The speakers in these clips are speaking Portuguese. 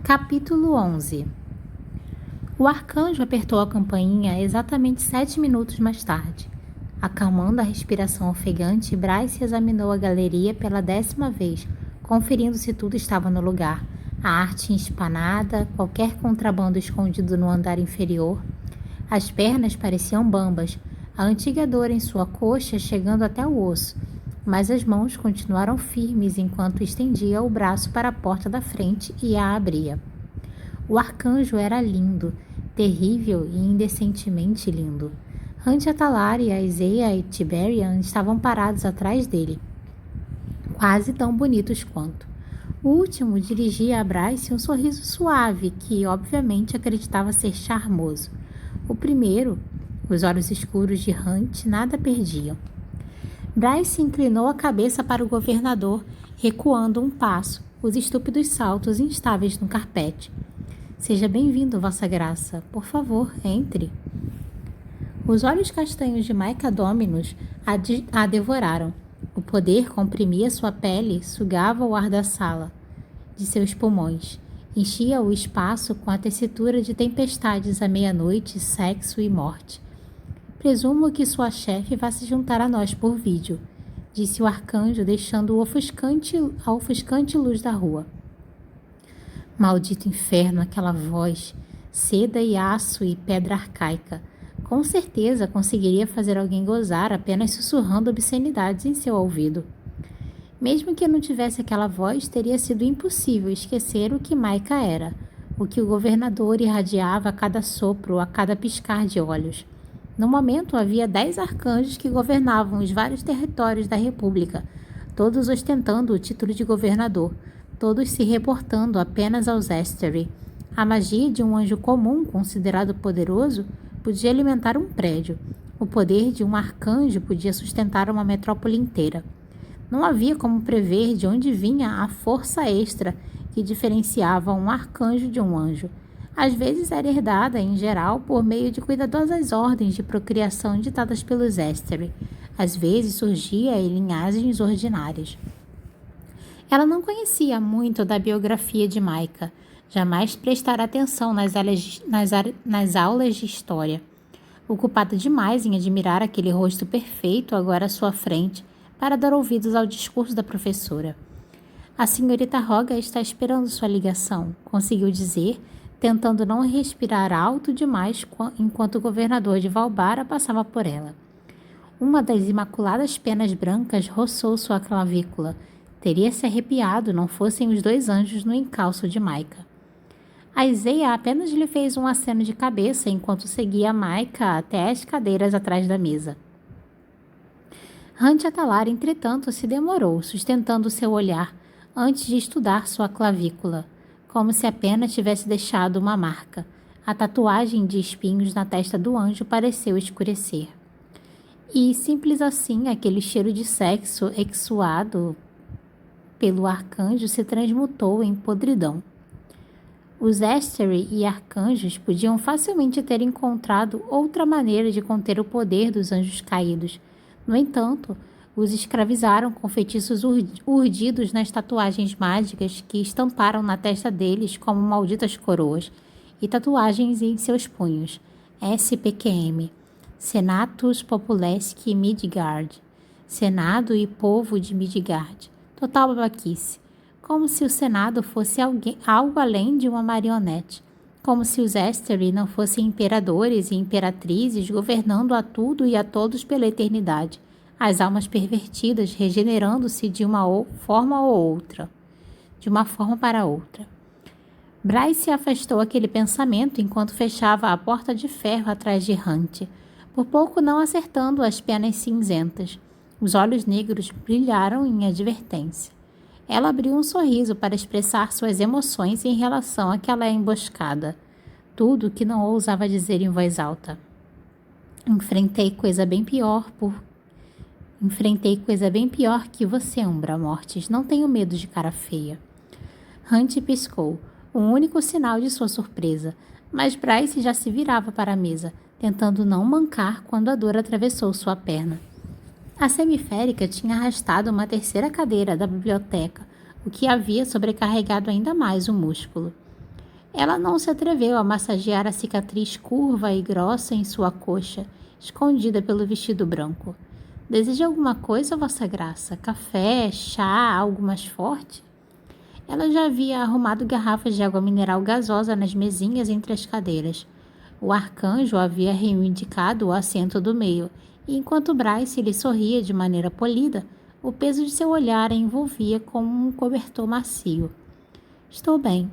Capítulo 11. O arcanjo apertou a campainha exatamente 7 minutos mais tarde. Acalmando a respiração ofegante, Bryce examinou a galeria pela 10ª vez, conferindo se tudo estava no lugar. A arte espanada, qualquer contrabando escondido no andar inferior. As pernas pareciam bambas, a antiga dor em sua coxa chegando até o osso, mas as mãos continuaram firmes enquanto estendia o braço para a porta da frente e a abria. O arcanjo era lindo, terrível e indecentemente lindo. Hunt Atalar, Isaiah e Tiberian estavam parados atrás dele, quase tão bonitos quanto. O último dirigia a Bryce um sorriso suave que, obviamente, acreditava ser charmoso. O primeiro, os olhos escuros de Hunt nada perdiam. Bryce inclinou a cabeça para o governador, recuando um passo, os estúpidos saltos instáveis no carpete. Seja bem-vindo, Vossa Graça. Por favor, entre. Os olhos castanhos de Micah Dominus a devoraram. O poder comprimia sua pele, sugava o ar da sala, de seus pulmões. Enchia o espaço com a tessitura de tempestades à meia-noite, sexo e morte. Presumo que sua chefe vá se juntar a nós por vídeo, disse o arcanjo, deixando a ofuscante luz da rua. Maldito inferno, aquela voz, seda e aço e pedra arcaica. Com certeza conseguiria fazer alguém gozar apenas sussurrando obscenidades em seu ouvido. Mesmo que não tivesse aquela voz, teria sido impossível esquecer o que Micah era, o que o governador irradiava a cada sopro, a cada piscar de olhos. No momento, havia 10 arcanjos que governavam os vários territórios da República, todos ostentando o título de governador, todos se reportando apenas aos Esteri. A magia de um anjo comum, considerado poderoso, podia alimentar um prédio. O poder de um arcanjo podia sustentar uma metrópole inteira. Não havia como prever de onde vinha a força extra que diferenciava um arcanjo de um anjo. Às vezes era herdada, em geral, por meio de cuidadosas ordens de procriação ditadas pelos Esteri. Às vezes surgia em linhagens ordinárias. Ela não conhecia muito da biografia de Micah, jamais prestara atenção nas aulas de história. Ocupada demais em admirar aquele rosto perfeito agora à sua frente, para dar ouvidos ao discurso da professora. A senhorita Roga está esperando sua ligação, conseguiu dizer, tentando não respirar alto demais enquanto o governador de Valbara passava por ela. Uma das imaculadas penas brancas roçou sua clavícula. Teria se arrepiado não fossem os 2 anjos no encalço de Micah. A Isaiah apenas lhe fez um aceno de cabeça enquanto seguia Micah até as cadeiras atrás da mesa. Hunt Atalar, entretanto, se demorou, sustentando seu olhar, antes de estudar sua clavícula, como se apenas tivesse deixado uma marca. A tatuagem de espinhos na testa do anjo pareceu escurecer. E, simples assim, aquele cheiro de sexo exuado pelo arcanjo se transmutou em podridão. Os Esteri e arcanjos podiam facilmente ter encontrado outra maneira de conter o poder dos anjos caídos. No entanto, os escravizaram com feitiços urdidos nas tatuagens mágicas que estamparam na testa deles como malditas coroas, e tatuagens em seus punhos. SPQM, Senatus Populesque Midgard, Senado e Povo de Midgard. Total babaquice. Como se o Senado fosse algo além de uma marionete. Como se os Esteri não fossem imperadores e imperatrizes governando a tudo e a todos pela eternidade. As almas pervertidas regenerando-se de uma forma ou outra. De uma forma para outra. Bryce afastou aquele pensamento enquanto fechava a porta de ferro atrás de Hunt, por pouco não acertando as penas cinzentas. Os olhos negros brilharam em advertência. Ela abriu um sorriso para expressar suas emoções em relação àquela emboscada. Tudo que não ousava dizer em voz alta. Enfrentei coisa bem pior que você, Umbra Mortis. Não tenho medo de cara feia. Hunt piscou, um único sinal de sua surpresa, mas Bryce já se virava para a mesa, tentando não mancar quando a dor atravessou sua perna. A semiférica tinha arrastado uma 3ª cadeira da biblioteca, o que havia sobrecarregado ainda mais o músculo. Ela não se atreveu a massagear a cicatriz curva e grossa em sua coxa, escondida pelo vestido branco. Deseja alguma coisa, Vossa Graça? Café, chá, algo mais forte? Ela já havia arrumado garrafas de água mineral gasosa nas mesinhas entre as cadeiras. O arcanjo havia reivindicado o assento do meio, e enquanto Bryce lhe sorria de maneira polida, o peso de seu olhar a envolvia como um cobertor macio. Estou bem.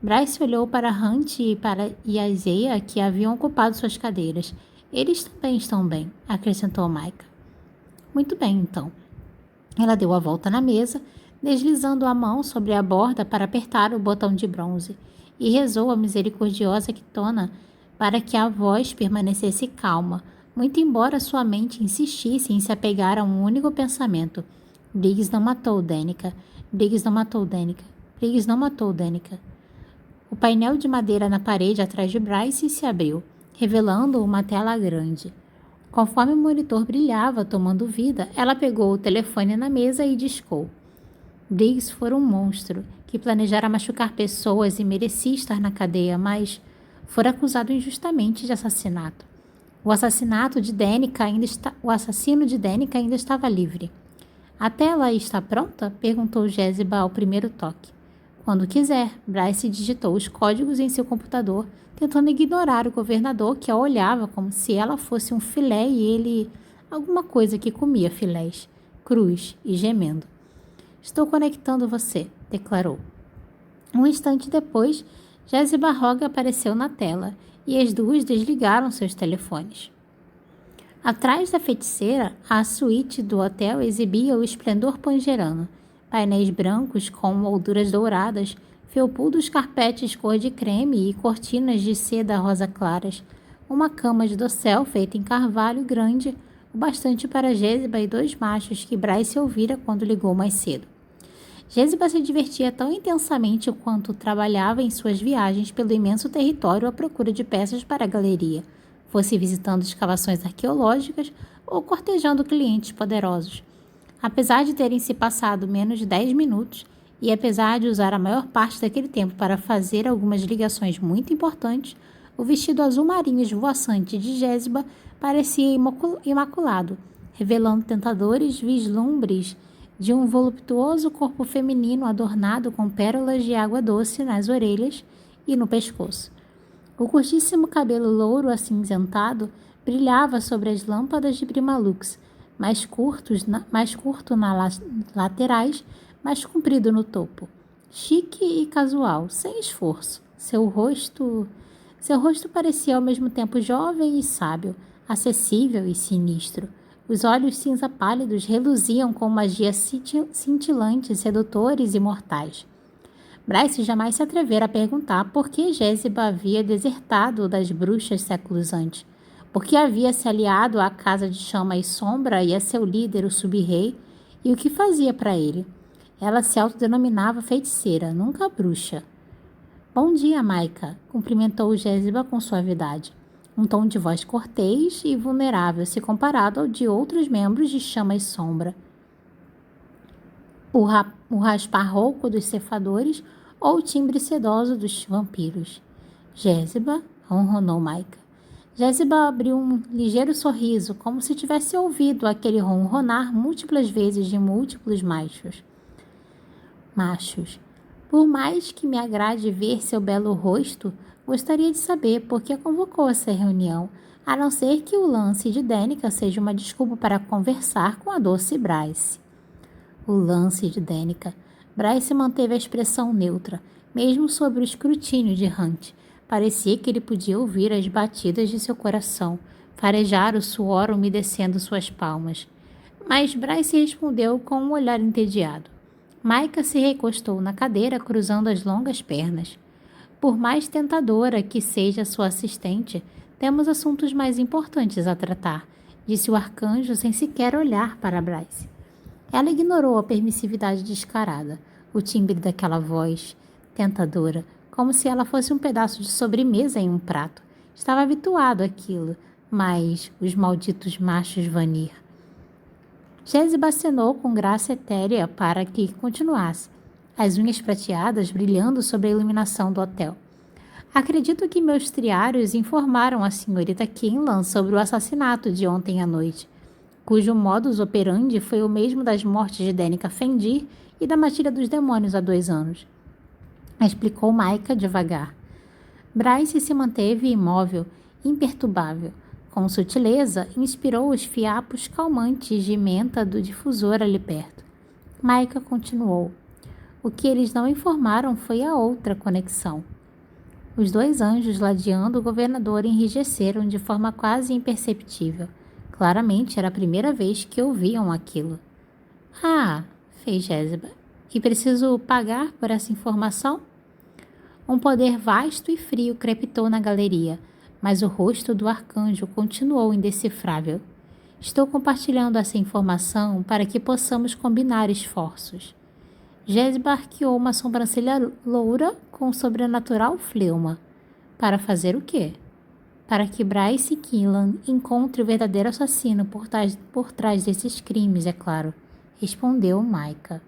Bryce olhou para Hunt e a Isaiah, que haviam ocupado suas cadeiras. Eles também estão bem, acrescentou Micah. Muito bem, então. Ela deu a volta na mesa, deslizando a mão sobre a borda para apertar o botão de bronze, e rezou a misericordiosa Kitona para que a voz permanecesse calma, muito embora sua mente insistisse em se apegar a um único pensamento. Briggs não matou Danica. Briggs não matou Danica. Briggs não matou Danica. O painel de madeira na parede atrás de Bryce se abriu, revelando uma tela grande. Conforme o monitor brilhava, tomando vida, ela pegou o telefone na mesa e discou. Briggs fora um monstro, que planejara machucar pessoas e merecia estar na cadeia, mas fora acusado injustamente de assassinato. O assassino de Danica ainda estava livre. A tela está pronta? Perguntou Jesiba ao primeiro toque. Quando quiser, Bryce digitou os códigos em seu computador, tentando ignorar o governador, que a olhava como se ela fosse um filé e ele alguma coisa que comia filés, cruz e gemendo. Estou conectando você, declarou. Um instante depois, Jesiba Roga apareceu na tela e as duas desligaram seus telefones. Atrás da feiticeira, a suíte do hotel exibia o esplendor pangerano. Painéis brancos com molduras douradas, felpudos carpetes cor de creme e cortinas de seda rosa claras. Uma cama de dossel feita em carvalho grande, o bastante para Jesiba e dois machos que Bryce ouvira quando ligou mais cedo. Jesiba se divertia tão intensamente quanto trabalhava em suas viagens pelo imenso território à procura de peças para a galeria, fosse visitando escavações arqueológicas ou cortejando clientes poderosos. Apesar de terem se passado menos de 10 minutos, e apesar de usar a maior parte daquele tempo para fazer algumas ligações muito importantes, o vestido azul marinho esvoaçante de Jesiba parecia imaculado, revelando tentadores vislumbres de um voluptuoso corpo feminino adornado com pérolas de água doce nas orelhas e no pescoço. O curtíssimo cabelo louro acinzentado brilhava sobre as lâmpadas de Primalux, mais curto nas laterais, mais comprido no topo. Chique e casual, sem esforço. Seu rosto parecia ao mesmo tempo jovem e sábio, acessível e sinistro. Os olhos cinza pálidos reluziam com magia cintilante, sedutores e mortais. Bryce jamais se atrevera a perguntar por que Jesiba havia desertado das bruxas séculos antes, por que havia se aliado à Casa de Chama e Sombra e a seu líder, o sub-rei, e o que fazia para ele. Ela se autodenominava feiticeira, nunca bruxa. Bom dia, Micah, cumprimentou Jesiba com suavidade. Um tom de voz cortês e vulnerável se comparado ao de outros membros de Chama e Sombra. O raspar rouco dos cefadores ou o timbre sedoso dos vampiros. Jesiba, ronronou Micah. Jesiba abriu um ligeiro sorriso, como se tivesse ouvido aquele ronronar múltiplas vezes de múltiplos machos. Por mais que me agrade ver seu belo rosto, gostaria de saber por que convocou essa reunião, a não ser que o lance de Danica seja uma desculpa para conversar com a doce Bryce. O lance de Danica. Bryce manteve a expressão neutra, mesmo sob o escrutínio de Hunt. Parecia que ele podia ouvir as batidas de seu coração, farejar o suor umedecendo suas palmas. Mas Bryce respondeu com um olhar entediado. Micah se recostou na cadeira, cruzando as longas pernas. Por mais tentadora que seja sua assistente, temos assuntos mais importantes a tratar, disse o arcanjo sem sequer olhar para Bryce. Ela ignorou a permissividade descarada, o timbre daquela voz tentadora, como se ela fosse um pedaço de sobremesa em um prato. Estava habituado àquilo, mas os malditos machos Vanir. Jesiba acenou com graça etérea para que continuasse, as unhas prateadas brilhando sob a iluminação do hotel. Acredito que meus triários informaram a senhorita Kinlan sobre o assassinato de ontem à noite, cujo modus operandi foi o mesmo das mortes de Danica Fendir e da Matilha dos Demônios há 2 anos. Explicou Micah devagar. Bryce se manteve imóvel, imperturbável. Com sutileza, inspirou os fiapos calmantes de menta do difusor ali perto. Micah continuou. O que eles não informaram foi a outra conexão. Os 2 anjos ladeando o governador enrijeceram de forma quase imperceptível. Claramente era a primeira vez que ouviam aquilo. Ah, fez Jezebel. E preciso pagar por essa informação? Um poder vasto e frio crepitou na galeria, mas o rosto do arcanjo continuou indecifrável. Estou compartilhando essa informação para que possamos combinar esforços. Jezebel arqueou uma sobrancelha loura com sobrenatural fleuma. Para fazer o quê? Para que Bryce Kinlan encontre o verdadeiro assassino por trás desses crimes, é claro, respondeu Micah.